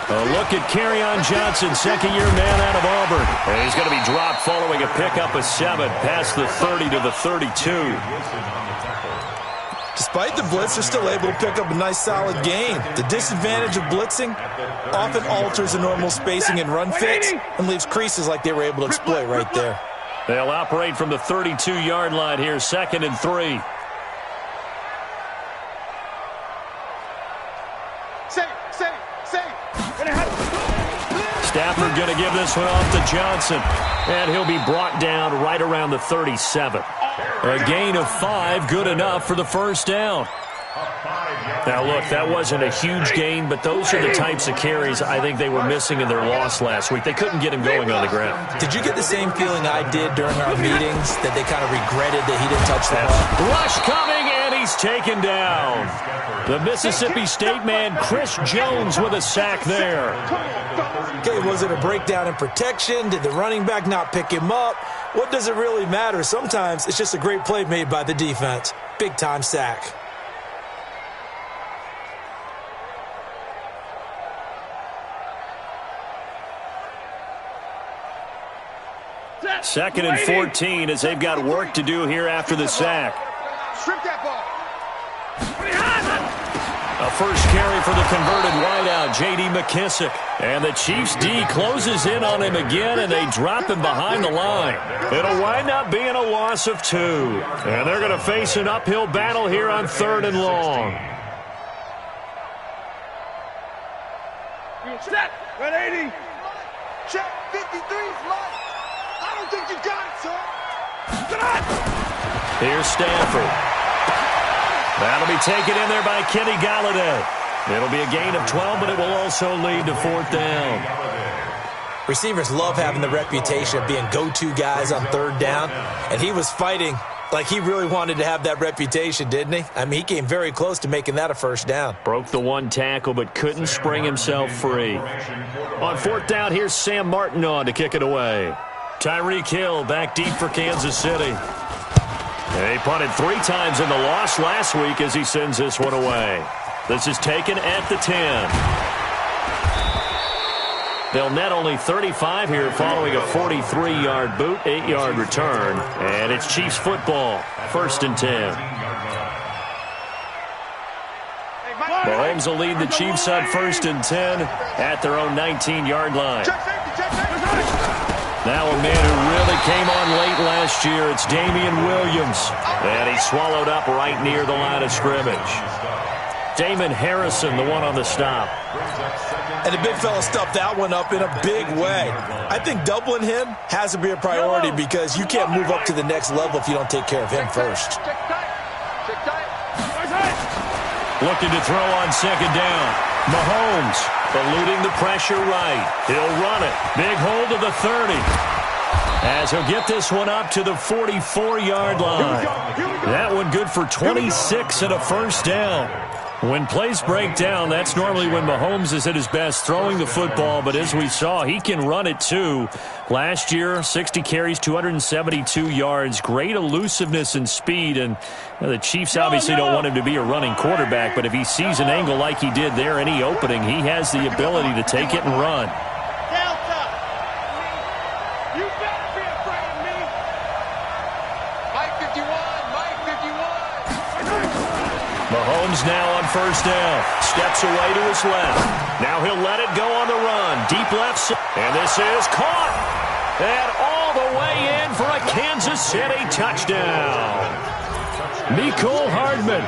A look at Kerryon Johnson, second-year man out of Auburn. And he's going to be dropped following a pickup of 7 past the 30 to the 32. Despite the blitz, they're still able to pick up a nice, solid gain. The disadvantage of blitzing often alters the normal spacing and run fits and leaves creases like they were able to exploit right there. They'll operate from the 32-yard line here, 2nd and 3. Stafford going to give this one off to Johnson. And he'll be brought down right around the 37. A gain of 5, good enough for the first down. Now, look, that wasn't a huge gain, but those are the types of carries I think they were missing in their loss last week. They couldn't get him going on the ground. Did you get the same feeling I did during our meetings, that they kind of regretted that he didn't touch the ball? Rush coming, and he's taken down. The Mississippi State man, Chris Jones, with a sack there. Okay, was it a breakdown in protection? Did the running back not pick him up? What does it really matter? Sometimes it's just a great play made by the defense. Big-time sack. Second and 14 as they've got work to do here after the sack. Strip that ball. A first carry for the converted wideout, J.D. McKissick. And the Chiefs' D closes in on him again, and they drop him behind the line. It'll wind up being a loss of 2. And they're going to face an uphill battle here on 3rd and long. Set. 180. Check. 53's mine. I don't think you got it, sir. Here's Stanford. That'll be taken in there by Kenny Galladay. It'll be a gain of 12, but it will also lead to 4th down. Receivers love having the reputation of being go-to guys on 3rd down, and he was fighting like he really wanted to have that reputation, didn't he? I mean, he came very close to making that a first down. Broke the one tackle, but couldn't spring himself free. On 4th down, here's Sam Martin on to kick it away. Tyreek Hill back deep for Kansas City. He punted 3 times in the loss last week as he sends this one away. This is taken at the 10. They'll net only 35 here following a 43-yard boot, 8-yard return. And it's Chiefs football, 1st and 10. Mahomes will lead the Chiefs on 1st and 10 at their own 19-yard line. Now a man who really came on late last year, it's Damian Williams. And he swallowed up right near the line of scrimmage. Damon Harrison, the one on the stop. And the big fella stuffed that one up in a big way. I think doubling him has to be a priority because you can't move up to the next level if you don't take care of him first. Looking to throw on 2nd down. Mahomes eluding the pressure right. He'll run it. Big hold to the 30. As he'll get this one up to the 44-yard line. That one good for 26 and a first down. When plays break down, that's normally when Mahomes is at his best throwing the football, but as we saw, he can run it too. Last year, 60 carries, 272 yards, great elusiveness and speed, and the Chiefs obviously don't want him to be a running quarterback, but if he sees an angle like he did there, any opening, he has the ability to take it and run. Mahomes now on 1st down. Steps away to his left. Now he'll let it go on the run. Deep left side. And this is caught. And all the way in for a Kansas City touchdown. Mecole Hardman,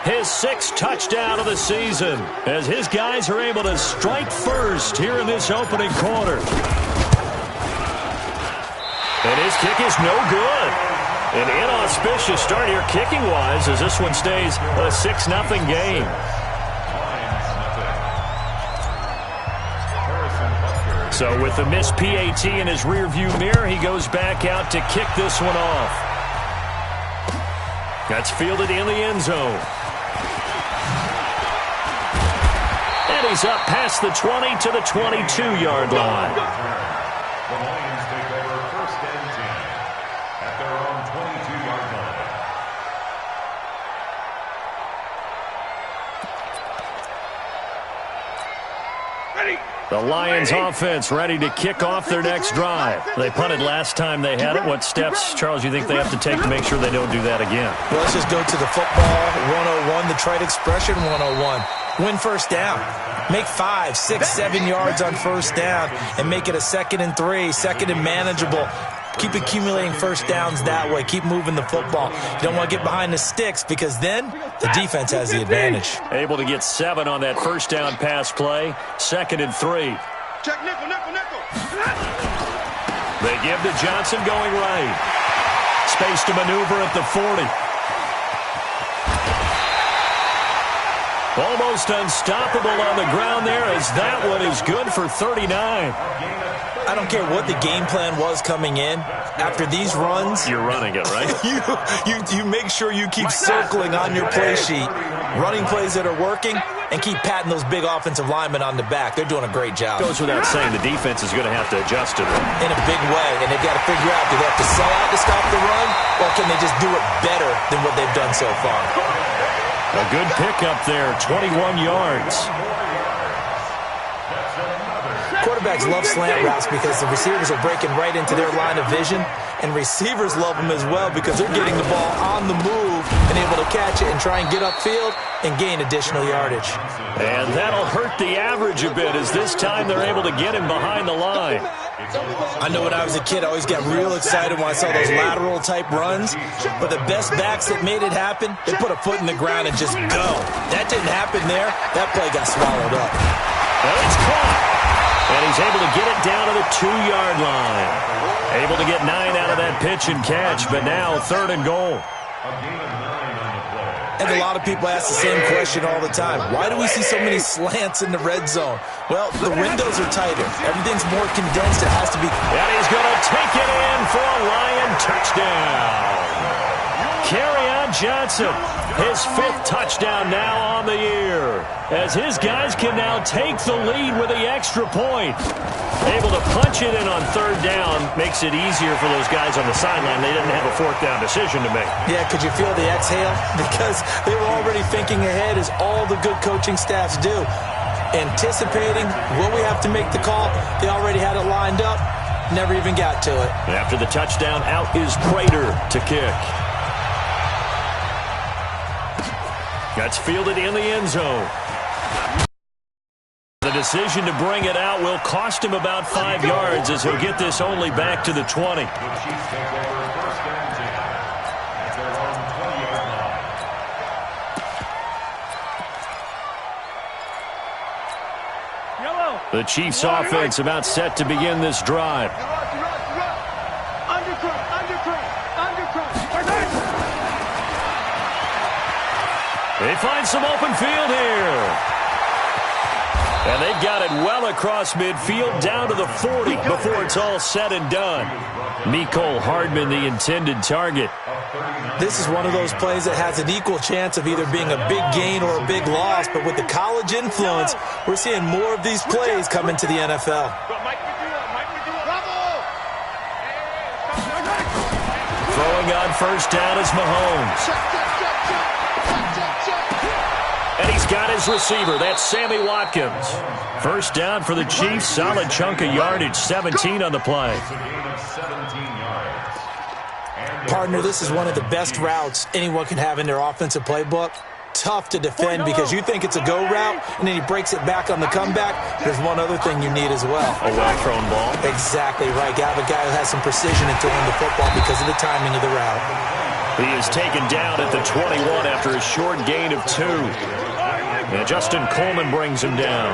his 6th touchdown of the season, as his guys are able to strike first here in this opening quarter. And his kick is no good. An inauspicious start here kicking-wise as this one stays a 6-0 game. So with the missed PAT in his rearview mirror, he goes back out to kick this one off. That's fielded in the end zone. And he's up past the 20 to the 22-yard line. The Lions offense ready to kick off their next drive. They punted last time they had it. What steps, Charles, you think they have to take to make sure they don't do that again? Well, let's just go to the football 101, the trite expression 101. Win first down. Make 5, 6, 7 yards on first down and make it a 2nd and 3, 2nd and manageable. Keep accumulating first downs that way. Keep moving the football. You don't want to get behind the sticks because then the defense has the advantage. Able to get 7 on that first down pass play. 2nd and 3. Check nickel, nickel, nickel. They give to Johnson going right. Space to maneuver at the 40. Almost unstoppable on the ground there as that one is good for 39. I don't care what the game plan was coming in. After these runs, you're running it, right? you make sure you keep circling on your play sheet, running plays that are working, and keep patting those big offensive linemen on the back. They're doing a great job. Goes without saying the defense is going to have to adjust to them. In a big way, and they've got to figure out, do they have to sell out to stop the run, or can they just do it better than what they've done so far? A good pickup there, 21 yards. Quarterbacks love slant routes because the receivers are breaking right into their line of vision, and receivers love them as well because they're getting the ball on the move and able to catch it and try and get upfield and gain additional yardage. And that'll hurt the average a bit as this time they're able to get him behind the line. I know when I was a kid, I always got real excited when I saw those lateral-type runs, but the best backs that made it happen, they put a foot in the ground and just go. That didn't happen there. That play got swallowed up. Well, it's caught. And he's able to get it down to the 2-yard line. Able to get 9 out of that pitch and catch, but now 3rd and goal. And a lot of people ask the same question all the time. Why do we see so many slants in the red zone? Well, the windows are tighter. Everything's more condensed. It has to be. And he's going to take it in for a Lion touchdown. Kerryon Johnson, his 5th touchdown now on the year, as his guys can now take the lead with the extra point. Able to punch it in on 3rd down makes it easier for those guys on the sideline. They didn't have a 4th down decision to make. Yeah, could you feel the exhale? Because they were already thinking ahead, as all the good coaching staffs do. Anticipating, will we have to make the call? They already had it lined up, never even got to it. After the touchdown, out is Prater to kick. That's fielded in the end zone. The decision to bring it out will cost him about 5 yards as he'll get this only back to the 20. The Chiefs' offense about set to begin this drive. They find some open field here. And they've got it well across midfield down to the 40 before it's all said and done. Mecole Hardman, the intended target. This is one of those plays that has an equal chance of either being a big gain or a big loss, but with the college influence, we're seeing more of these plays come into the NFL. Throwing on first down is Mahomes. And he's got his receiver. That's Sammy Watkins. First down for the Chiefs. Solid chunk of yardage. 17 on the play. Partner, this is one of the best routes anyone can have in their offensive playbook. Tough to defend because you think it's a go route, and then he breaks it back on the comeback. There's one other thing you need as well. A well-thrown ball. Exactly right. You have a guy who has some precision in throwing the football because of the timing of the route. He is taken down at the 21 after a short gain of 2. And Justin Coleman brings him down.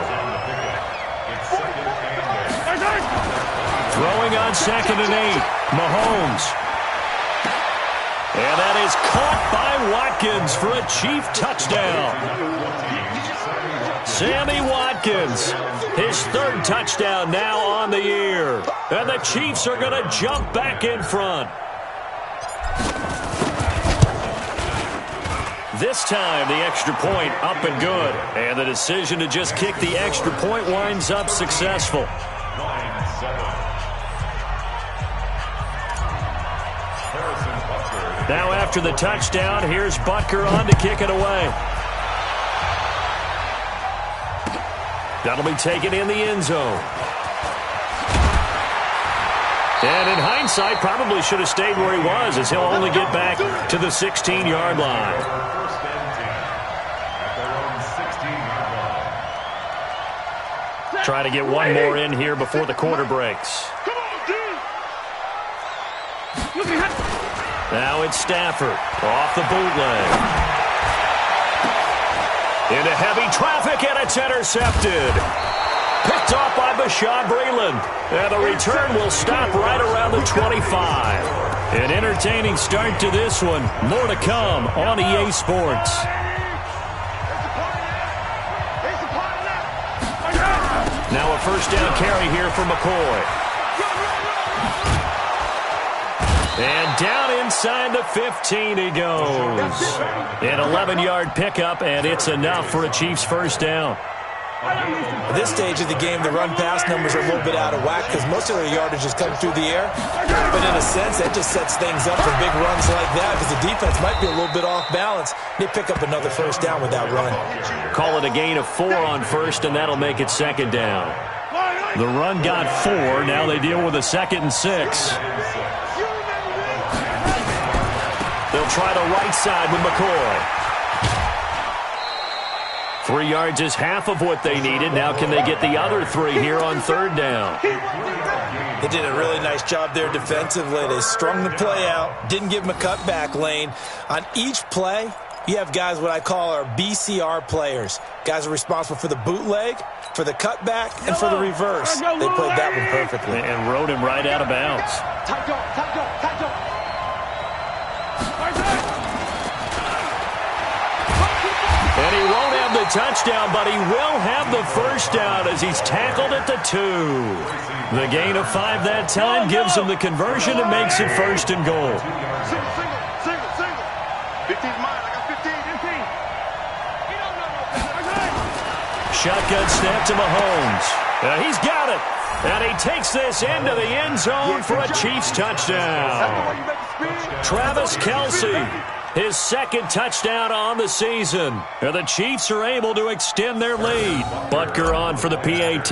Throwing on 2nd and 8. Mahomes. And that is caught by Watkins for a Chief touchdown. Sammy Watkins, his 3rd touchdown now on the year. And the Chiefs are going to jump back in front. This time, the extra point up and good. And the decision to just kick the extra point winds up successful. Now after the touchdown, here's Butker on to kick it away. That'll be taken in the end zone. And in hindsight, probably should have stayed where he was, as he'll only get back to the 16-yard line. Trying to get one more in here before the quarter breaks. Now it's Stafford off the bootleg. Into heavy traffic, and it's intercepted. Picked off by Bashaud Breeland. And the return will stop right around the 25. An entertaining start to this one. More to come on EA Sports. Now a first down carry here for McCoy. And down inside the 15 he goes. An 11-yard pickup, and it's enough for a Chiefs first down. At this stage of the game, the run-pass numbers are a little bit out of whack because most of their yardage is coming through the air. But in a sense, that just sets things up for big runs like that because the defense might be a little bit off balance. They pick up another first down with that run. Call it a gain of 4 on first, and that'll make it second down. The run got 4. Now they deal with a 2nd and 6. They'll try the right side with McCoy. 3 yards is half of what they needed. Now can they get the other 3 here on third down? They did a really nice job there defensively. They strung the play out, didn't give them a cutback lane. On each play, you have guys what I call our BCR players. Guys are responsible for the bootleg, for the cutback, and for the reverse. They played that one perfectly. And rode him right out of bounds. And he won't have the touchdown, but he will have the first down as he's tackled at the 2. The gain of 5 that time gives him the conversion and makes it first and goal. Single. 15's mine. I got 15. Shotgun snap to Mahomes. He's got it. And he takes this into the end zone for a Chiefs touchdown. Travis Kelce, his 2nd touchdown on the season. And the Chiefs are able to extend their lead. Butker on for the PAT.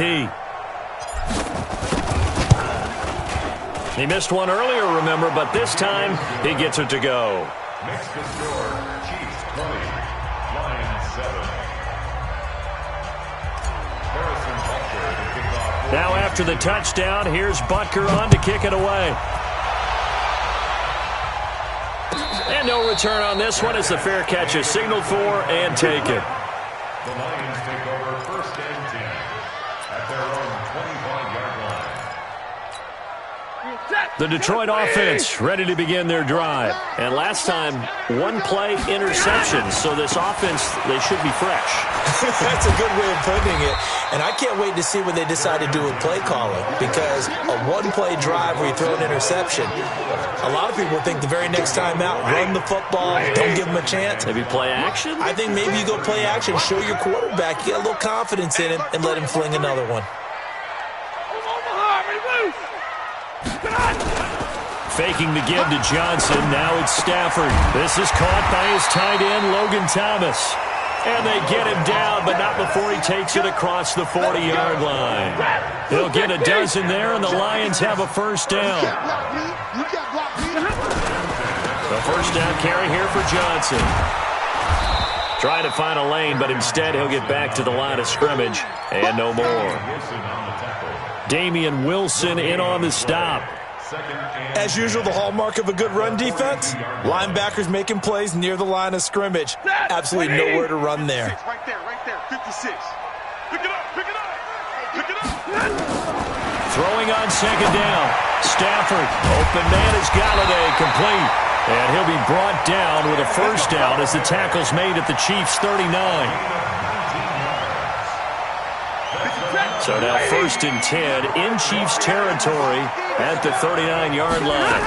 He missed one earlier, remember, but this time he gets it to go. Next to score, Chiefs 20, Lions 7. Now after the touchdown, here's Butker on to kick it away. And no return on this one as the fair catch is signaled for and taken. The Lions take over first and 10 at their own 25-yard line. The Detroit offense ready to begin their drive. And last time, 1-play interception. So this offense, they should be fresh. That's a good way of putting it. And I can't wait to see what they decide to do with play calling, because a 1-play drive where you throw an interception, a lot of people think the very next time out, run the football, don't give them a chance. Maybe play action? I think maybe you go play action, show your quarterback, you get a little confidence in him, and let him fling another one. Faking the give to Johnson. Now it's Stafford. This is caught by his tight end, Logan Thomas. And they get him down, but not before he takes it across the 40-yard line. He'll get a dozen there, and the Lions have a first down. The first down carry here for Johnson. Trying to find a lane, but instead he'll get back to the line of scrimmage, and no more. Damian Wilson in on the stop. As usual, the hallmark of a good run defense, linebackers making plays near the line of scrimmage. Absolutely nowhere to run there. Right there, 56. Pick it up. Throwing on second down. Stafford, open man is Galladay, complete. And he'll be brought down with a first down as the tackle's made at the Chiefs' 39. So now first and 10 in Chiefs territory at the 39-yard line.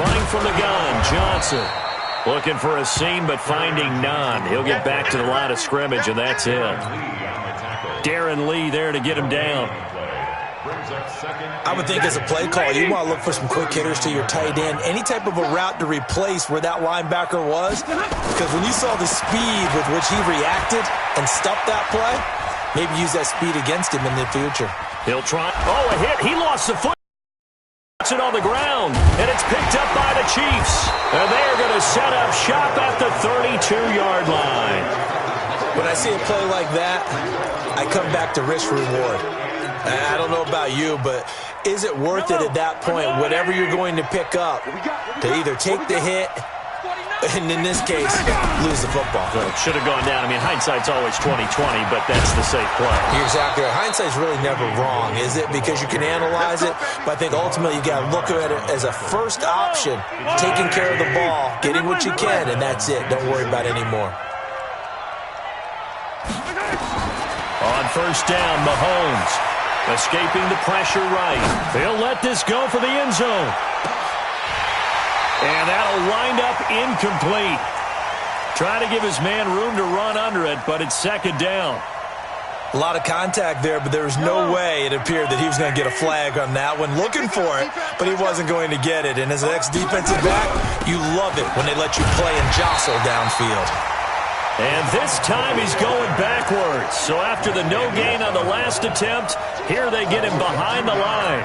Running from the gun, Johnson. Looking for a seam, but finding none. He'll get back to the line of scrimmage, and that's it. Darren Lee there to get him down. I would think as a play call, you want to look for some quick hitters to your tight end. Any type of a route to replace where that linebacker was. Because when you saw the speed with which he reacted and stuffed that play, maybe use that speed against him in the future. He'll try. Oh, a hit. He lost the foot. It on the ground, and it's picked up by the Chiefs. And they're going to set up shop at the 32-yard line. When I see a play like that, I come back to risk-reward. I don't know about you, but is it worth it at that point, whatever you're going to pick up, to either take the hit, and in this case, lose the football? Well, it should have gone down. I mean, hindsight's always 20/20, but that's the safe play. You're exactly right. Hindsight's really never wrong, is it? Because you can analyze it, but I think ultimately you got to look at it as a first option, taking care of the ball, getting what you can, and that's it. Don't worry about it anymore. On first down, Mahomes escaping the pressure right. He'll let this go for the end zone. And that'll wind up incomplete. Trying to give his man room to run under it, but it's second down. A lot of contact there, but there was no way it appeared that he was going to get a flag on that one. Looking for it, but he wasn't going to get it. And as an ex-defensive back, you love it when they let you play and jostle downfield. And this time he's going backwards. So after the no gain on the last attempt, here they get him behind the line.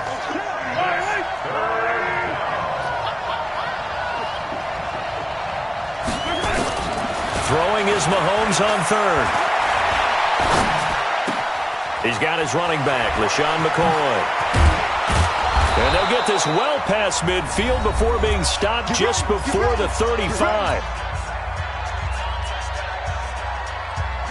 Throwing is Mahomes on third. He's got his running back, LaShawn McCoy. And they'll get this well past midfield before being stopped just before the 35.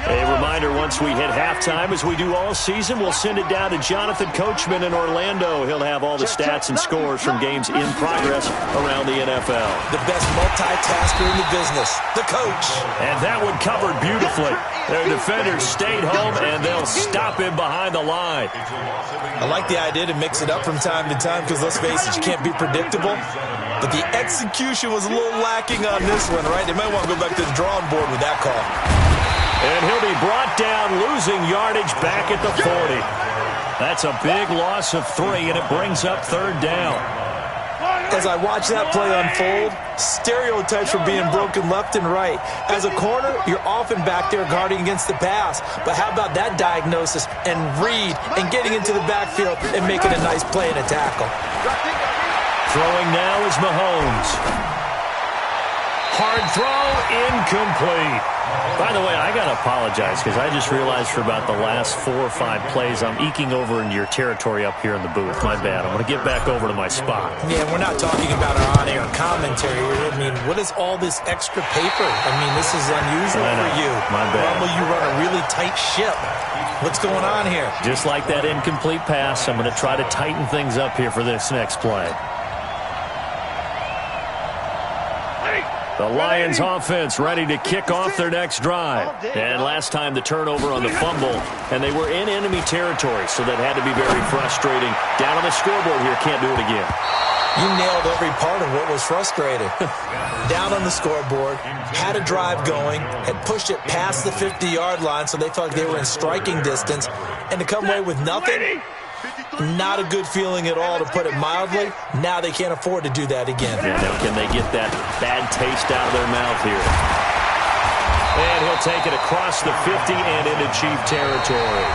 A reminder, once we hit halftime, as we do all season, we'll send it down to Jonathan Coachman in Orlando. He'll have all the stats and scores from games in progress around the NFL. The best multitasker in the business, the coach. And that one covered beautifully. Their defenders stayed home, and they'll stop him behind the line. I like the idea to mix it up from time to time because, let's face it, you can't be predictable. But the execution was a little lacking on this one, right? They might want to go back to the drawing board with that call. And he'll be brought down, losing yardage back at the 40. That's a big loss of 3, and it brings up third down. As I watch that play unfold, stereotypes are being broken left and right. As a corner, you're often back there guarding against the pass. But how about that diagnosis and read and getting into the backfield and making a nice play and a tackle? Throwing now is Mahomes. Hard throw, incomplete. By the way, I got to apologize because I just realized for about the last 4 or 5 plays I'm eking over into your territory up here in the booth. My bad. I'm going to get back over to my spot. Yeah, we're not talking about our on-air commentary. I mean, what is all this extra paper? I mean, this is unusual for you. My bad. Normally you run a really tight ship. What's going on here? Just like that incomplete pass, I'm going to try to tighten things up here for this next play. The Lions offense ready to kick off their next drive. And last time the turnover on the fumble, and they were in enemy territory, so that had to be very frustrating. Down on the scoreboard here, can't do it again. You nailed every part of what was frustrating. Down on the scoreboard, had a drive going, had pushed it past the 50-yard line, so they felt like they were in striking distance, and to come away with nothing, not a good feeling at all, to put it mildly. Now they can't afford to do that again. Yeah, now can they get that bad taste out of their mouth here? And he'll take it across the 50 and into Chief territory.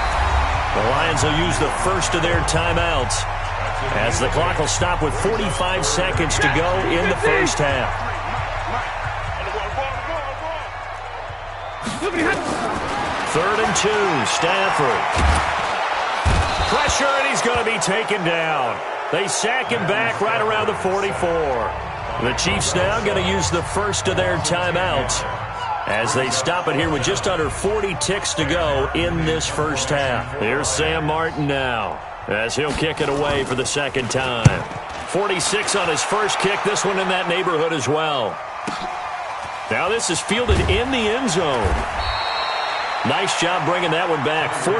The Lions will use the first of their timeouts as the clock will stop with 45 seconds to go in the first half. 3rd and 2, Stafford. Pressure, and he's going to be taken down. They sack him back right around the 44. The Chiefs now going to use the first of their timeouts as they stop it here with just under 40 ticks to go in this first half. Here's Sam Martin now as he'll kick it away for the second time. 46 on his first kick, this one in that neighborhood as well. Now this is fielded in the end zone. Nice job bringing that one back. 14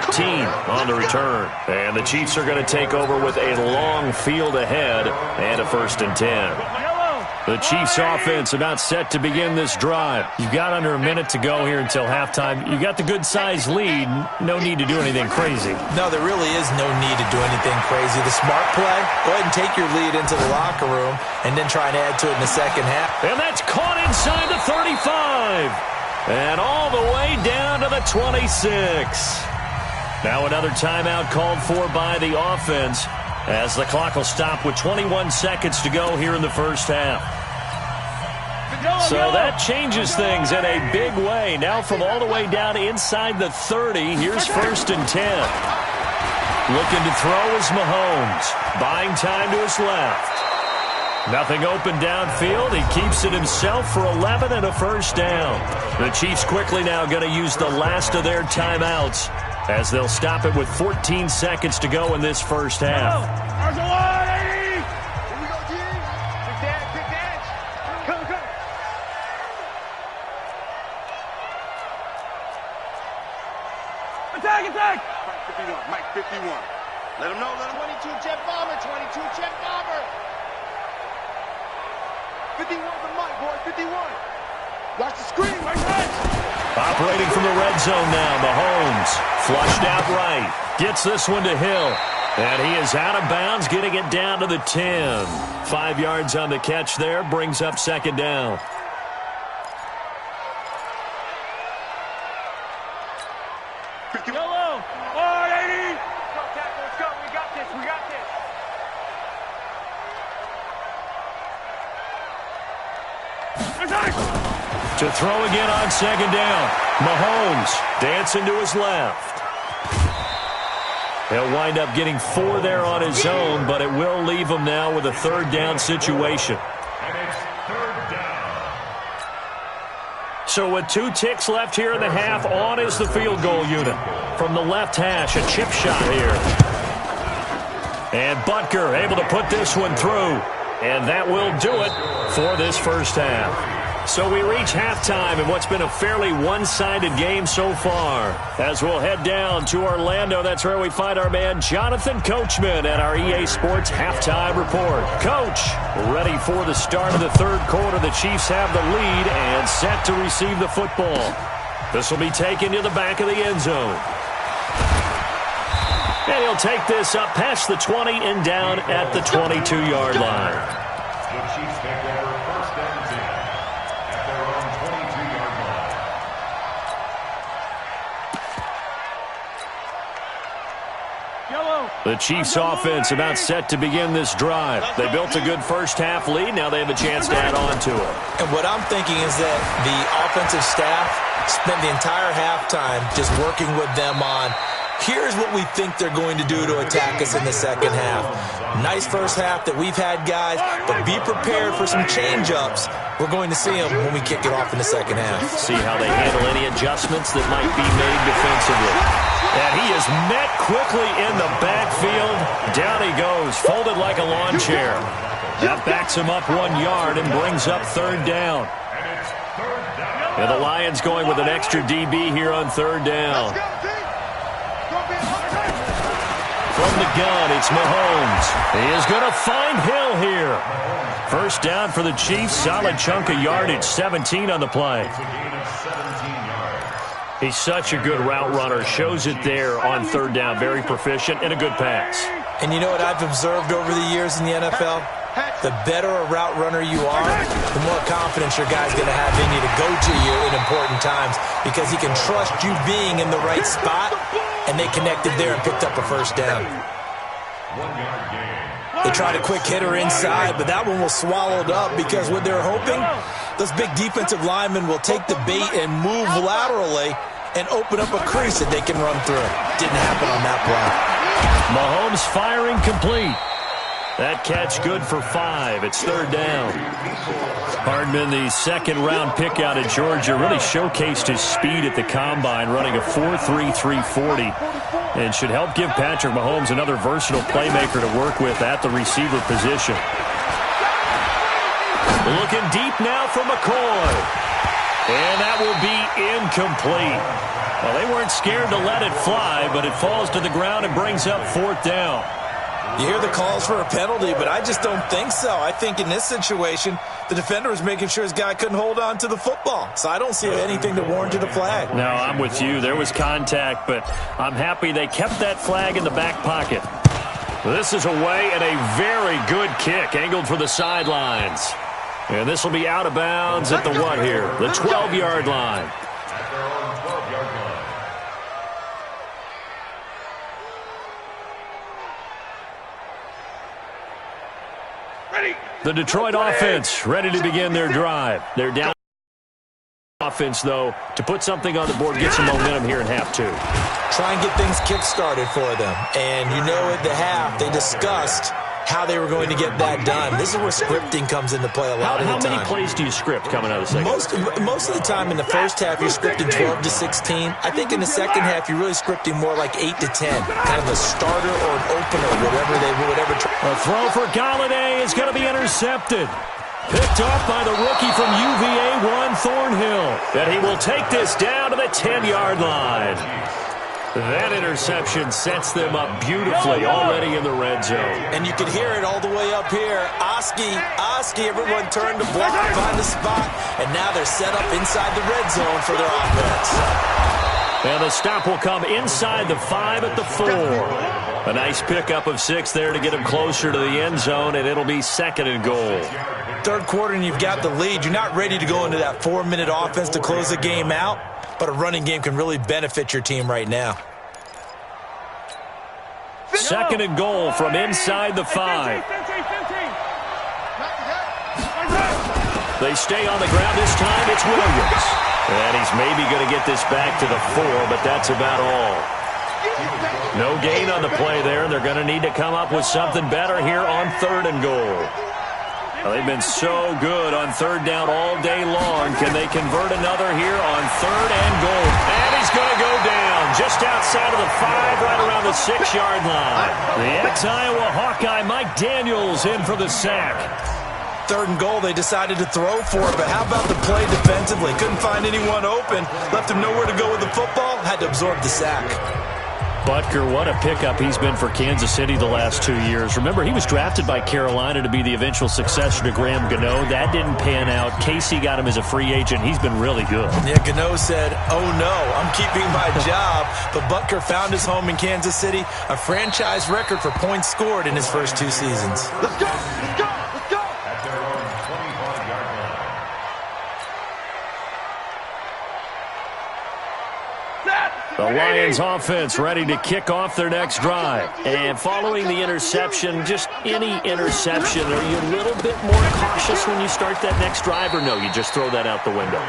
on the return. And the Chiefs are going to take over with a long field ahead and a 1st and 10. The Chiefs offense about set to begin this drive. You've got under a minute to go here until halftime. You got the good-sized lead. No need to do anything crazy. No, there really is no need to do anything crazy. The smart play, go ahead and take your lead into the locker room and then try and add to it in the second half. And that's caught inside the 35. And all the way down to the 26. Now another timeout called for by the offense as the clock will stop with 21 seconds to go here in the first half. So that changes things in a big way. Now from all the way down inside the 30, here's 1st and 10. Looking to throw is Mahomes. Buying time to his left. Nothing open downfield. He keeps it himself for 11 and a first down. The Chiefs quickly now going to use the last of their timeouts as they'll stop it with 14 seconds to go in this first half. Attack! Mike 51, Mike 51. Let him know, 22 jet bomber, 22 jet bomber. 51 for Mike, boy, 51. Watch the screen, Mike. Operating from the red zone now, Mahomes. Flushed out right. Gets this one to Hill. And he is out of bounds, getting it down to the 10. 5 yards on the catch there, brings up 2nd down. Yellow! All right, 80! Go, tackle, let's go. We got this, we got this. To throw again on 2nd down. Mahomes dancing to his left. He'll wind up getting 4 there on his own, but it will leave him now with a 3rd down situation. And it's 3rd down. So with 2 ticks left here in the half, on is the field goal unit. From the left hash, a chip shot here. And Butker able to put this one through. And that will do it for this first half. So we reach halftime in what's been a fairly one-sided game so far. As we'll head down to Orlando, that's where we find our man Jonathan Coachman at our EA Sports Halftime Report. Coach, ready for the start of the 3rd quarter. The Chiefs have the lead and set to receive the football. This will be taken to the back of the end zone. And he'll take this up past the 20 and down at the 22-yard line. The Chiefs take over 1st and 10 at their own 22-yard line. The Chiefs offense about set to begin this drive. They built a good first half lead. Now they have a chance to add on to it. And what I'm thinking is that the offensive staff spent the entire halftime just working with them on, here's what we think they're going to do to attack us in the second half. Nice first half that we've had, guys, but be prepared for some change-ups. We're going to see them when we kick it off in the second half. See how they handle any adjustments that might be made defensively. And he is met quickly in the backfield. Down he goes, folded like a lawn chair. That backs him up 1 yard and brings up 3rd down. And the Lions going with an extra DB here on 3rd down. From the gun, it's Mahomes. He is going to find Hill here. First down for the Chiefs. Solid chunk of yardage, 17 on the play. He's such a good route runner. Shows it there on 3rd down. Very proficient and a good pass. And you know what I've observed over the years in the NFL? The better a route runner you are, the more confidence your guy's going to have in you to go to you in important times because he can trust you being in the right spot, and they connected there and picked up a first down. They tried a quick hitter inside, but that one was swallowed up because what they're hoping, those big defensive linemen will take the bait and move laterally and open up a crease that they can run through. Didn't happen on that play. Mahomes firing complete. That catch good for 5. It's 3rd down. Hardman, the 2nd-round pick out of Georgia, really showcased his speed at the combine, running a 4.3 340, and should help give Patrick Mahomes another versatile playmaker to work with at the receiver position. Looking deep now for McCoy. And that will be incomplete. Well, they weren't scared to let it fly, but it falls to the ground and brings up 4th down. You hear the calls for a penalty, but I just don't think so. I think in this situation, the defender was making sure his guy couldn't hold on to the football. So I don't see anything that warranted a flag. No, I'm with you. There was contact, but I'm happy they kept that flag in the back pocket. This is away and a very good kick, angled for the sidelines. And this will be out of bounds at the what here? The 12-yard line. The Detroit offense ready to begin their drive. They're down offense, though, to put something on the board, get some momentum here in half two. Try and get things kick-started for them. And you know at the half, they discussed how they were going to get that done. This is where scripting comes into play a lot of the time. How many plays do you script coming out of the second? Most of the time in the first half, you're scripting 12 to 16. I think in the second half, you're really scripting more like 8 to 10, kind of a starter or an opener, whatever. A throw for Galladay is going to be intercepted. Picked off by the rookie from UVA, Juan Thornhill. And he will take this down to the 10-yard line. That interception sets them up beautifully already in the red zone. And you can hear it all the way up here. Oski, everyone turned to block, find a spot, and now they're set up inside the red zone for their offense. And the stop will come inside the 5 at the 4. A nice pickup of 6 there to get him closer to the end zone, and it'll be 2nd and goal. Third quarter and you've got the lead. You're not ready to go into that 4-minute offense to close the game out, but a running game can really benefit your team right now. 2nd and goal from inside the 5. They stay on the ground this time. It's Williams. And he's maybe going to get this back to the 4, but that's about all. No gain on the play there. They're going to need to come up with something better here on 3rd and goal. Well, they've been so good on 3rd down all day long. Can they convert another here on 3rd and goal? And he's going to go down just outside of the 5, right around the 6-yard line. The ex-Iowa Hawkeye Mike Daniels in for the sack. 3rd and goal, they decided to throw for it, but how about the play defensively? Couldn't find anyone open, left him nowhere to go with the football, had to absorb the sack. Butker, what a pickup he's been for Kansas City the last 2 years. Remember, he was drafted by Carolina to be the eventual successor to Graham Gano. That didn't pan out. Casey got him as a free agent. He's been really good. Yeah, Gano said, oh no, I'm keeping my job. But Butker found his home in Kansas City, a franchise record for points scored in his first 2 seasons. Let's go! Let's go! Let's go! At their own 25-yard line. The Lions offense ready to kick off their next drive. And following the interception, just any interception, are you a little bit more cautious when you start that next drive, or no, you just throw that out the window?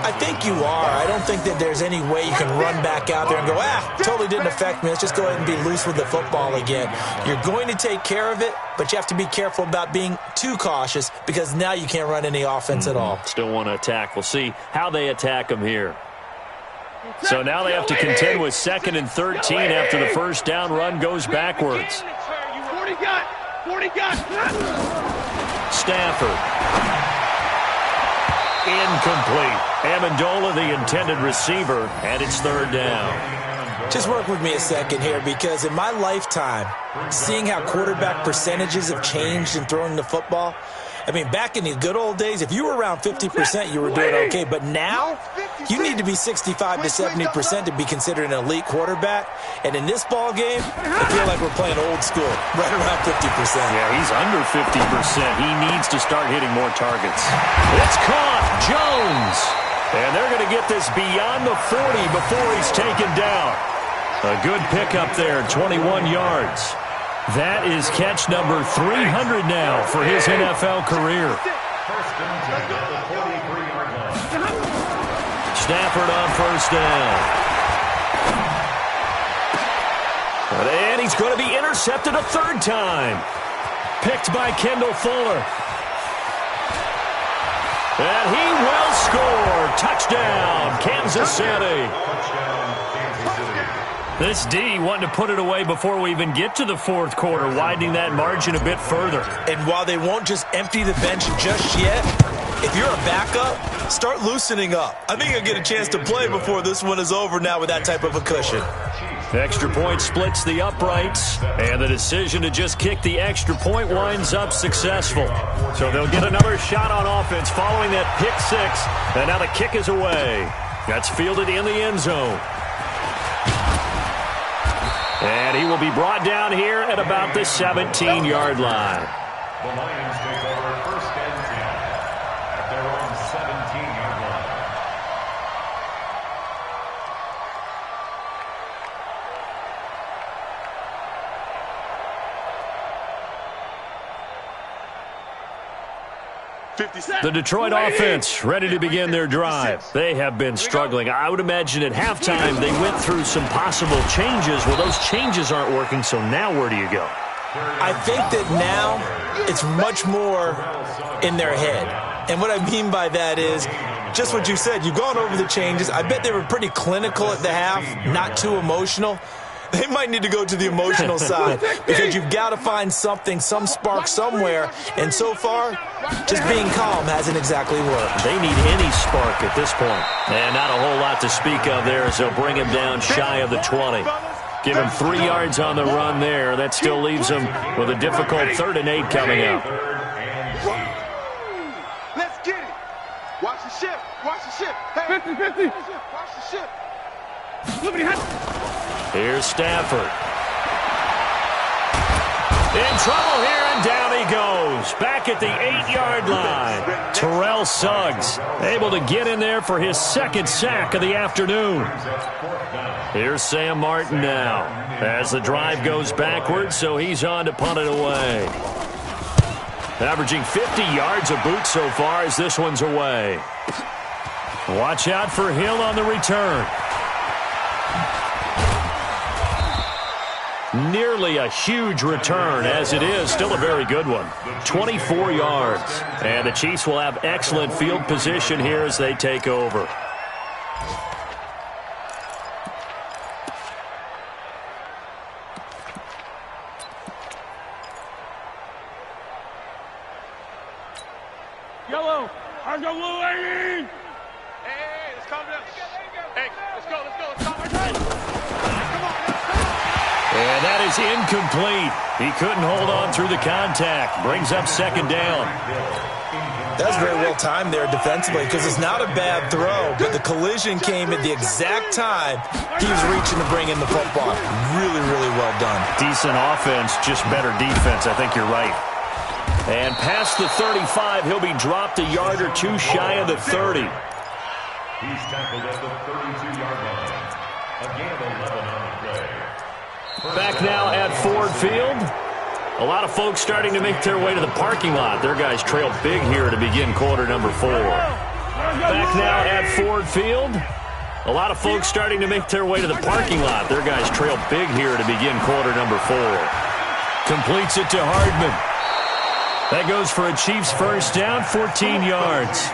I think you are. I don't think that there's any way you can run back out there and go, totally didn't affect me. Let's just go ahead and be loose with the football again. You're going to take care of it, but you have to be careful about being too cautious because now you can't run any offense at all. Still want to attack. We'll see how they attack them here. So now they have to contend with 2nd and 13 after the first down run goes backwards. 40 got. Stafford. Incomplete. Amendola, the intended receiver, and it's 3rd down. Just work with me a second here, because in my lifetime, seeing how quarterback percentages have changed in throwing the football, I mean, back in the good old days, if you were around 50%, you were doing okay. But now, you need to be 65 to 70% to be considered an elite quarterback. And in this ball game, I feel like we're playing old school, right around 50%. Yeah, he's under 50%. He needs to start hitting more targets. It's caught. Jones. And they're going to get this beyond the 40 before he's taken down. A good pickup there, 21 yards. That is catch number 300 now for his NFL career. Stafford on 1st down. And he's going to be intercepted a 3rd time. Picked by Kendall Fuller. And he will score. Touchdown, Kansas City. This D wanting to put it away before we even get to the 4th quarter, widening that margin a bit further. And while they won't just empty the bench just yet, if you're a backup, start loosening up. I think you'll get a chance to play before this one is over now with that type of a cushion. Extra point splits the uprights, and the decision to just kick the extra point winds up successful. So they'll get another shot on offense following that pick 6, and now the kick is away. That's fielded in the end zone. And he will be brought down here at about the 17-yard line. The Lions take over 1st and 10 at their own 17-yard line. The Detroit offense ready to begin their drive. They have been struggling. I would imagine at halftime they went through some possible changes. Well, those changes aren't working, so now where do you go? I think that now it's much more in their head. And what I mean by that is just what you said. You've gone over the changes. I bet they were pretty clinical at the half, not too emotional. They might need to go to the emotional side because you've got to find something, some spark somewhere. And so far, just being calm hasn't exactly worked. They need any spark at this point. And not a whole lot to speak of there as they'll bring him down shy of the 20. Give him 3 yards on the run there. That still leaves him with a difficult 3rd and 8 coming up. Let's get it. Watch the ship. Watch the ship. Hey, 50-50. Watch the ship. Here's Stafford. In trouble here, and down he goes. Back at the 8-yard line. Terrell Suggs able to get in there for his 2nd sack of the afternoon. Here's Sam Martin now as the drive goes backwards, so he's on to punt it away. Averaging 50 yards a boot so far as this one's away. Watch out for Hill on the return. Nearly a huge return, as it is still a very good one. 24 yards. And the Chiefs will have excellent field position here as they take over. Yellow. I go blue, lady. Hey, let's calm down. Hey, let's go. Let's calm down. And that is incomplete. He couldn't hold on through the contact. Brings up 2nd down. That was very well timed there defensively because it's not a bad throw, but the collision came at the exact time he was reaching to bring in the football. Really, really well done. Decent offense, just better defense. I think you're right. And past the 35, he'll be dropped a yard or 2 shy of the 30. He's tackled at the 32-yard line. A gain of 11 on the play. Back now at Ford Field. A lot of folks starting to make their way to the parking lot. Their guys trailed big here to begin quarter number 4. Back now at Ford Field. A lot of folks starting to make their way to the parking lot. Their guys trailed big here to begin quarter number 4. Completes it to Hardman. That goes for a Chiefs 1st down, 14 yards.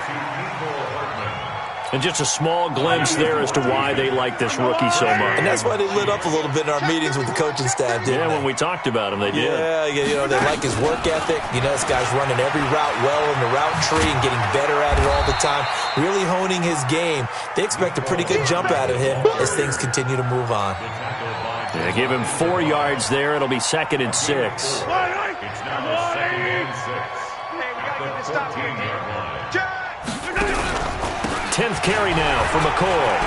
And just a small glimpse there as to why they like this rookie so much. And that's why they lit up a little bit in our meetings with the coaching staff, didn't they? When we talked about him, they did. Yeah, you know, they like his work ethic. You know, this guy's running every route well in the route tree and getting better at it all the time, really honing his game. They expect a pretty good jump out of him as things continue to move on. They give him 4 yards there. It'll be 2nd and 6. It's now 2nd and 6. Hey, we got to get this stop here, dude. 10th carry now for McCoy.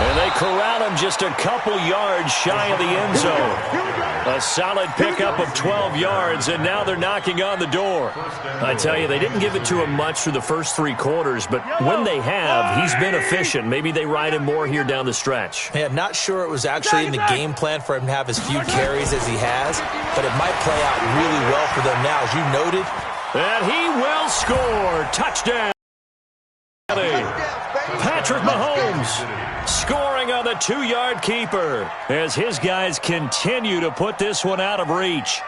And they corral him just a couple yards shy of the end zone. A solid pickup of 12 yards, and now they're knocking on the door. I tell you, they didn't give it to him much through the first 3 quarters, but when they have, he's been efficient. Maybe they ride him more here down the stretch. Yeah, not sure it was actually in the game plan for him to have as few carries as he has, but it might play out really well for them now, as you noted. And he will score. Touchdown. Patrick Mahomes scoring on the 2-yard keeper as his guys continue to put this one out of reach.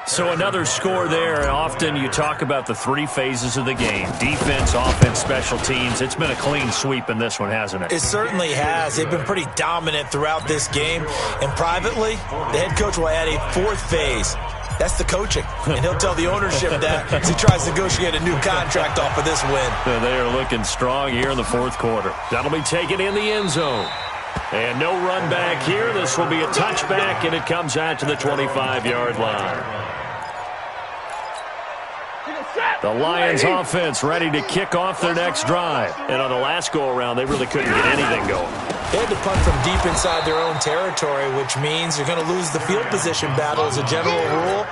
So another score there. Often you talk about the 3 phases of the game: defense, offense, special teams. It's been a clean sweep in this one, hasn't it? It certainly has. They've been pretty dominant throughout this game. And privately, the head coach will add a 4th phase. That's the coaching. And he'll tell the ownership that as he tries to negotiate a new contract off of this win. They are looking strong here in the 4th quarter. That'll be taken in the end zone. And no run back here. This will be a touchback, and it comes out to the 25-yard line. The Lions offense ready to kick off their next drive. And on the last go-around, they really couldn't get anything going. They had to punt from deep inside their own territory, which means you're going to lose the field position battle as a general rule.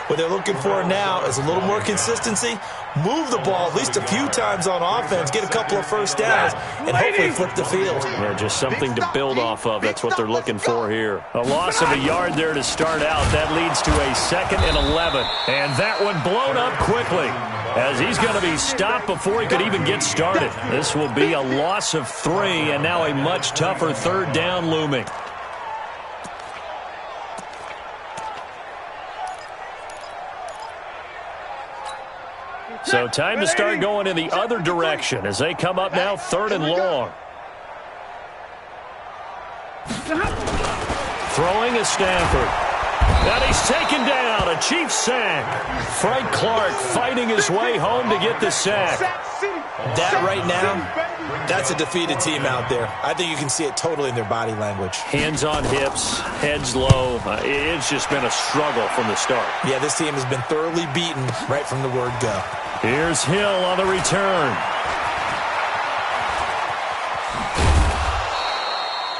What they're looking for now is a little more consistency, move the ball at least a few times on offense, get a couple of first downs, and hopefully flip the field. Yeah, just something to build off of. That's what they're looking for here. A loss of a yard there to start out. That leads to a 2nd and 11. And that one blown up quickly. as he's going to be stopped before he could even get started. This will be a loss of 3, and now a much tougher 3rd down looming. So time to start going in the other direction as they come up now 3rd and long. Throwing is Stafford. And he's taken down, a Chiefs sack. Frank Clark fighting his way home to get the sack. That right now, that's a defeated team out there. I think you can see it totally in their body language. Hands on hips, heads low. It's just been a struggle from the start. Yeah, this team has been thoroughly beaten right from the word go. Here's Hill on the return.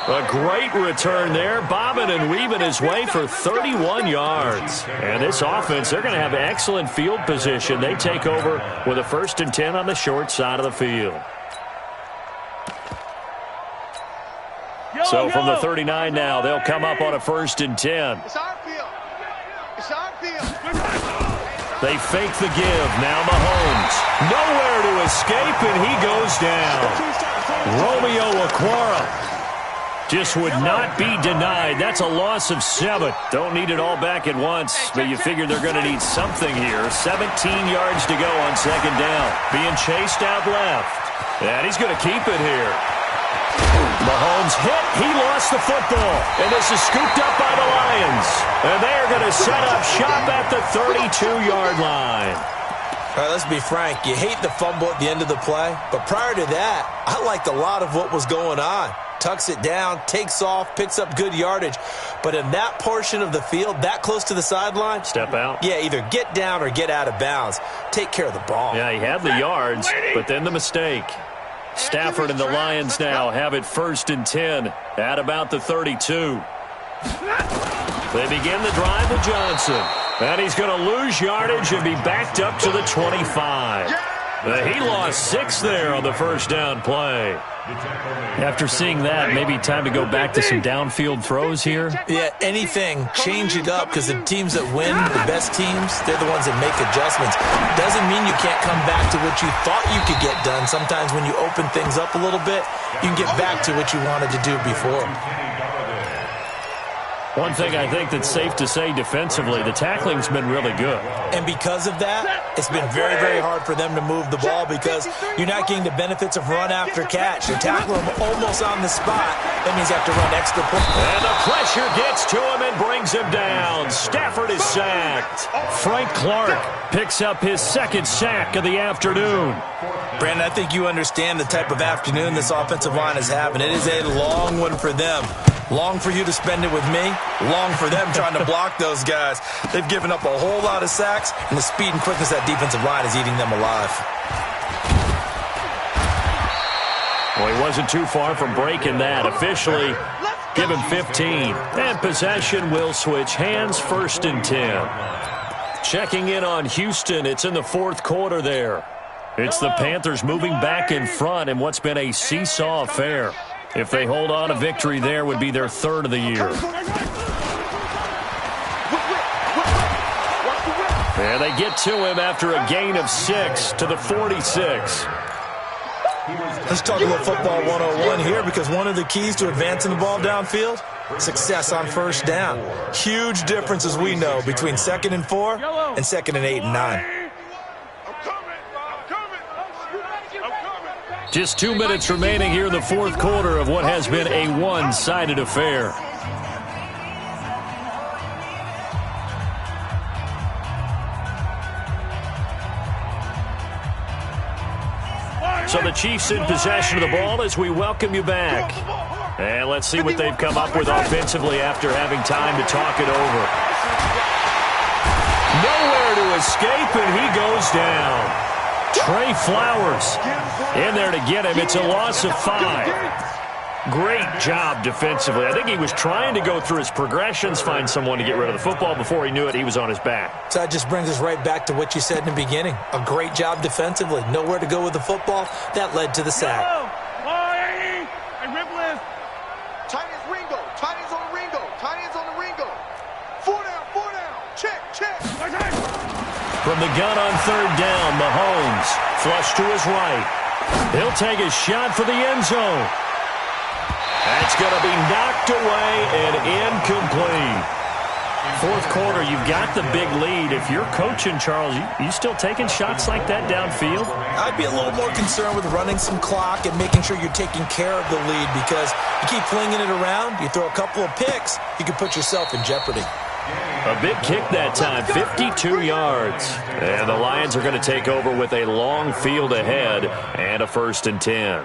A great return there, bobbing and weaving his way for 31 yards. And this offense, they're going to have excellent field position. They take over with a 1st and 10 on the short side of the field. So from the 39 now, they'll come up on a 1st and 10. It's our field. It's our field. They fake the give. Now Mahomes. Nowhere to escape, and he goes down. Romeo Okwara just would not be denied. That's a loss of 7. Don't need it all back at once, but you figure they're going to need something here. 17 yards to go on 2nd down. Being chased out left. And he's going to keep it here. Mahomes hit. He lost the football. And this is scooped up by the Lions. And they're going to set up shop at the 32-yard line. All right, let's be frank. You hate the fumble at the end of the play. But prior to that, I liked a lot of what was going on. Tucks it down, takes off, picks up good yardage. But in that portion of the field, that close to the sideline, step out. Yeah, either get down or get out of bounds. Take care of the ball. Yeah, he had the yards, but then the mistake. Stafford and the Lions now have it 1st and 10 at about the 32. They begin the drive with Johnson. And he's going to lose yardage and be backed up to the 25. He lost 6 there on the 1st down play. After seeing that, maybe time to go back to some downfield throws here. Yeah, anything. Change it up, because the teams that win, the best teams, they're the ones that make adjustments. Doesn't mean you can't come back to what you thought you could get done. Sometimes when you open things up a little bit, you can get back to what you wanted to do before. One thing I think that's safe to say defensively, the tackling's been really good. And because of that, it's been very, very hard for them to move the ball because you're not getting the benefits of run after catch. They tackle him almost on the spot. That means you have to run extra points. And the pressure gets to him and brings him down. Stafford is sacked. Frank Clark picks up his 2nd sack of the afternoon. Brandon, I think you understand the type of afternoon this offensive line is having. It is a long one for them. Long for you to spend it with me. Long for them trying to block those guys. They've given up a whole lot of sacks, and the speed and quickness of that defensive line is eating them alive. Well, he wasn't too far from breaking that. Officially, give him 15. And possession will switch hands, 1st and 10. Checking in on Houston. It's in the 4th quarter there. It's the Panthers moving back in front in what's been a seesaw affair. If they hold on, a victory there would be their 3rd of the year. And they get to him after a gain of 6 to the 46. Let's talk about football 101 here, because one of the keys to advancing the ball downfield, success on 1st down. Huge difference, as we know, between 2nd and 4 and 2nd and 8 and 9. Just 2 minutes remaining here in the 4th quarter of what has been a one-sided affair. So the Chiefs in possession of the ball as we welcome you back. And let's see what they've come up with offensively after having time to talk it over. Nowhere to escape, and he goes down. Trey Flowers in there to get him. It's a loss of 5. Great job defensively. I think he was trying to go through his progressions, find someone to get rid of the football. Before he knew it, he was on his back. So that just brings us right back to what you said in the beginning. A great job defensively. Nowhere to go with the football. That led to the sack. Tight ends Ringo. Tight ends on Ringo. Tight ends on the Ringo. 4 down. Check. From the gun on third down, Mahomes flush to his right. He'll take a shot for the end zone. That's going to be knocked away and incomplete. Fourth quarter, you've got the big lead. If you're coaching, Charles, you still taking shots like that downfield? I'd be a little more concerned with running some clock and making sure you're taking care of the lead, because you keep flinging it around, you throw a couple of picks, you can put yourself in jeopardy. A big kick that time, 52 yards. And the Lions are going to take over with a long field ahead and a 1st and 10.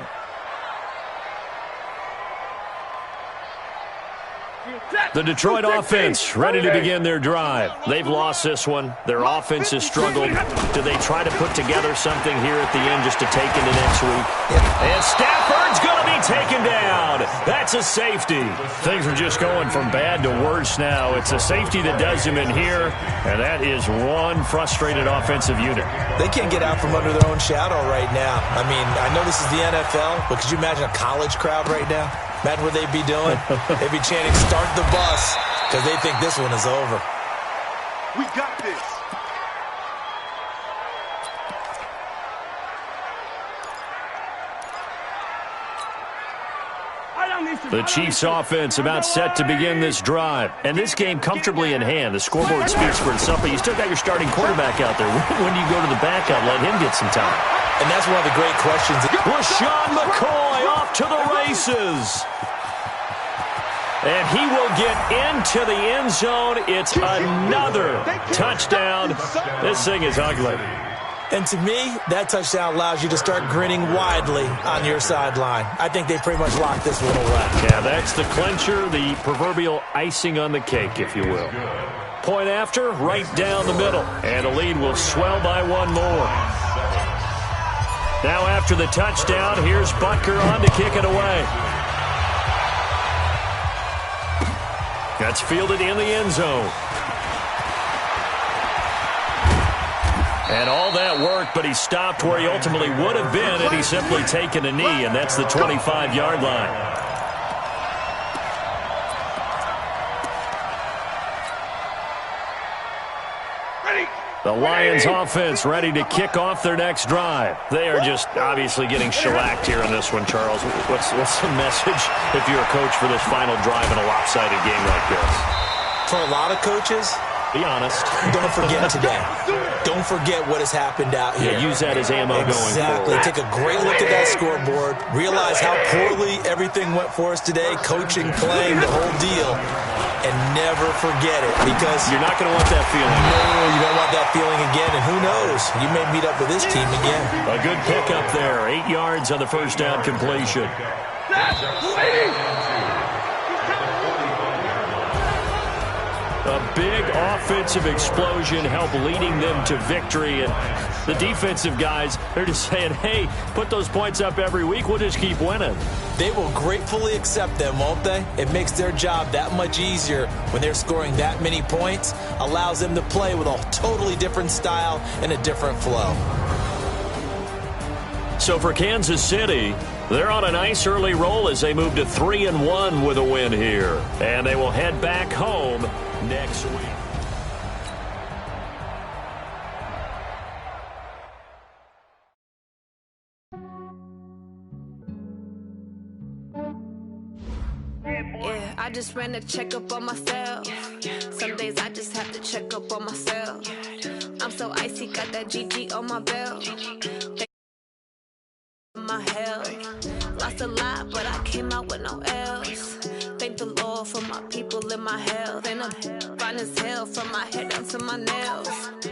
The Detroit offense ready to begin their drive. They've lost this one. Their offense has struggled. Do they try to put together something here at the end just to take into next week? And Stafford's going to be taken down. That's a safety. Things are just going from bad to worse now. It's a safety that does him in here, and that is one frustrated offensive unit. They can't get out from under their own shadow right now. I mean, I know this is the NFL, but could you imagine a college crowd right now? Imagine what they'd be doing. They'd be chanting, "Start the bus," because they think this one is over. We got this. The Chiefs offense about set to begin this drive. And this game comfortably in hand. The scoreboard speaks for itself, but you still got your starting quarterback out there. When do you go to the backup? Let him get some time. And that's one of the great questions. LaShawn McCoy off to the races. And he will get into the end zone. It's another touchdown. This thing is ugly. And to me, that touchdown allows you to start grinning widely on your sideline. I think they pretty much locked this one away. Yeah, that's the clincher, the proverbial icing on the cake, if you will. Point after, right down the middle. And the lead will swell by one more. Now after the touchdown, here's Butker on to kick it away. That's fielded in the end zone. And all that work, but he stopped where he ultimately would have been had he simply taken a knee, and that's the 25-yard line. The Lions offense ready to kick off their next drive. They are just obviously getting shellacked here in this one, Charles. What's the message if you're a coach for this final drive in a lopsided game like this? For a lot of coaches, be honest. Don't forget today. Don't forget what has happened out here. Yeah, use that as ammo going forward. Exactly. Take a great look at that scoreboard. Realize how poorly everything went for us today. Coaching, playing, the whole deal. And never forget it, because you're not going to want that feeling. No, you don't want that feeling again. And who knows? You may meet up with this team again. A good pickup there. 8 yards on the first down completion. A big offensive explosion helped leading them to victory. And the defensive guys, they're just saying, hey, put those points up every week. We'll just keep winning. They will gratefully accept them, won't they? It makes their job that much easier when they're scoring that many points. Allows them to play with a totally different style and a different flow. So for Kansas City, they're on a nice early roll as they move to 3-1 with a win here. And they will head back home next week. Yeah, I just ran a checkup on myself. Some days I just have to check up on myself. I'm so icy, got that GG on my belt. My health, lost a lot, but I came out with no L's. Thank the Lord for my people in my health. And I'm fine as hell from my head down to my nails.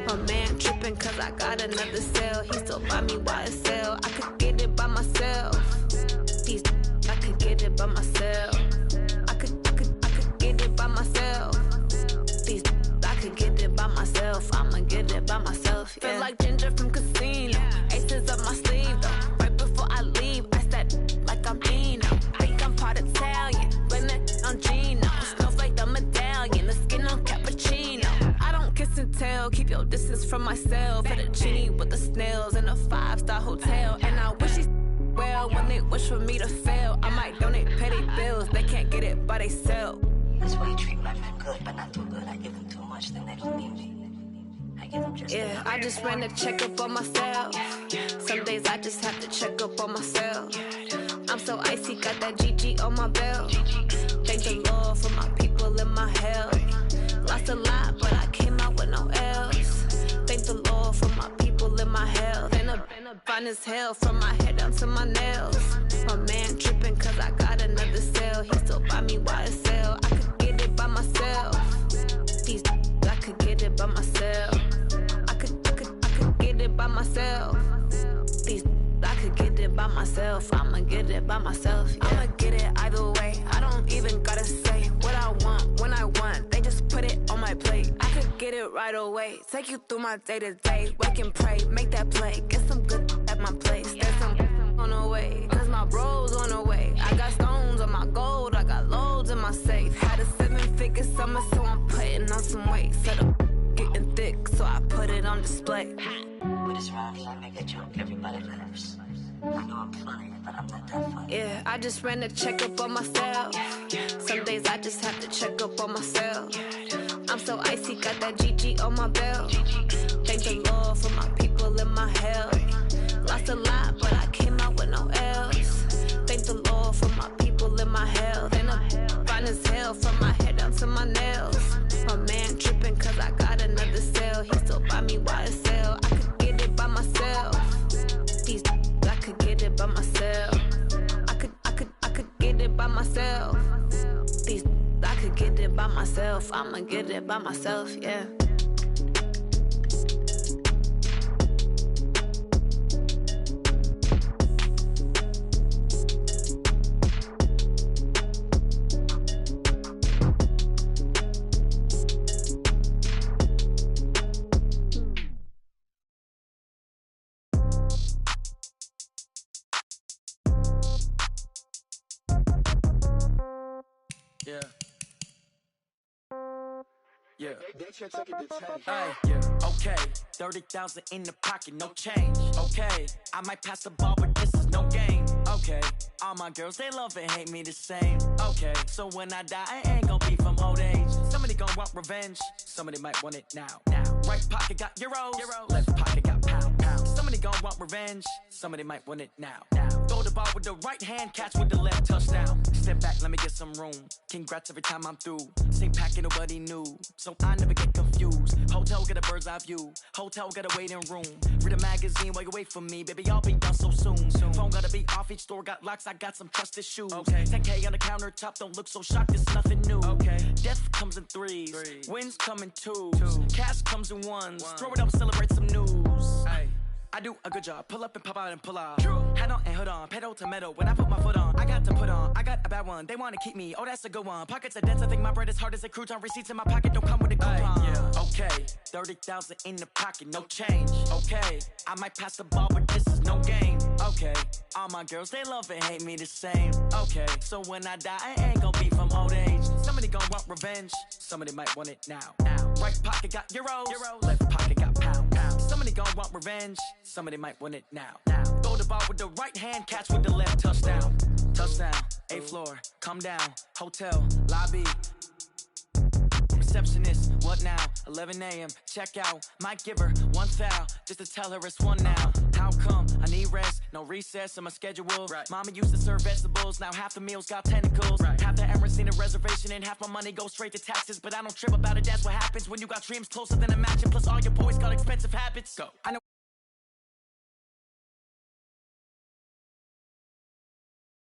My man tripping cause I got another cell. He still buy me YSL. I could get it by myself. These I could get it by myself. I could get it by myself. These I could get it by myself. I'ma get it by myself. Yeah. Feel like Ginger from Casino. Aces up my sleeve though. Right before I leave, I said like I'm Dino. Think I'm part Italian. Blame that on Gino. Snowflake the medallion. The skin on cappuccino. I don't kiss and tell. Keep your distance from myself. Fettuccine with the snails in a 5-star hotel. And I wish he's well when they wish for me to fail. I might donate petty bills. They can't get it by they self. That's why you treat my men good, but not too good. I give them too much, then they don't need me. I give them just Yeah, I just ran a checkup on myself. Some days I just have to check up on myself. I'm so icy, got that GG on my belt. Thank the Lord for my people in my health. Lost a lot, but I came out with no L's. Thank the Lord for my people in my health. And a fine as hell from my head down to my nails. My man tripping cause I got another cell. He still buy me YSL. I could get it by myself. These I could get it by myself. I could get it by myself. These I could get it by myself. I'ma get it by myself. Yeah. I'ma get it either way. I don't even gotta say what I want when I want. They just put it on my plate. I could get it right away. Take you through my day to day. Wake and pray, make that play. Get some good at my place. There's some on the way. Cause my bro's on the way. I got stones on my gold. I got loads in my safe. Had a 7-figure summer, so I'm putting on some weight. Set up getting thick, so I put it on display. What is wrong here? I make a joke. Everybody laughs. I know I'm funny, but I'm not that funny. Yeah, I just ran a checkup on myself. Some days I just have to check up on myself. I'm so icy, got that GG on my belt. Thank the Lord for my people in my health. Lost a lot, but I came out with no L's. Thank the Lord for my people in my health. And I'm fine as hell from my head down to my nails. My man tripping cause I got another cell. He still buy me YSL. I could get it by myself. These I could get it by myself. I could get it by myself. These I could get it by myself. I'ma get it by myself, yeah. Yeah. Yeah. Hey, yeah. Okay. 30,000 in the pocket, no change. Okay. I might pass the ball, but this is no game. Okay. All my girls, they love and hate me the same. Okay. So when I die, I ain't gon' be from old age. Somebody gon' want revenge. Somebody might want it now. Right pocket got euros. Left pocket got pound. Somebody gon' want revenge. Somebody might want it now. Throw the ball with the right hand, catch with the left, touchdown. Step back, let me get some room. Congrats every time I'm through. Same packet, nobody knew, so I never get confused. Hotel got a bird's eye view. Hotel got a waiting room. Read a magazine while you wait for me, baby. I'll be done so soon. Phone gotta be off. Each store got locks. I got some trusted shoes. 10K on the countertop. Don't look so shocked. It's nothing new. Death comes in threes. Wins come in twos. Cash comes in ones. Throw it up, celebrate some news. I do a good job. Pull up and pop out and pull out. Head on and hood on. Pedal to metal. When I put my foot on, I got to put on. I got a bad one. They want to keep me. Oh, that's a good one. Pockets are dense. I think my bread is hard as a crouton. Receipts in my pocket don't come with a coupon. Okay. 30,000 in the pocket. No change. Okay. I might pass the ball, but this is no game. Okay. All my girls, they love and hate me the same. Okay. So when I die, I ain't gon' be from old age. Somebody gon' want revenge. Somebody might want it now. Right pocket got euros. Left pocket got pound. Somebody gon' want revenge. Somebody might want it now. Throw the ball with the right hand, catch with the left, touchdown. Touchdown, 8th floor, come down. Hotel, lobby. Receptionist, what now? 11 a.m., check out. Might give her one foul, just to tell her it's one now. How come? I need rest, no recess in my schedule. Mama used to serve vegetables, now half the meals got tentacles. Half the errands need a reservation and half my money goes straight to taxes. But I don't trip about it, that's what happens when you got dreams closer than a match. And plus all your boys got expensive habits. Go. I know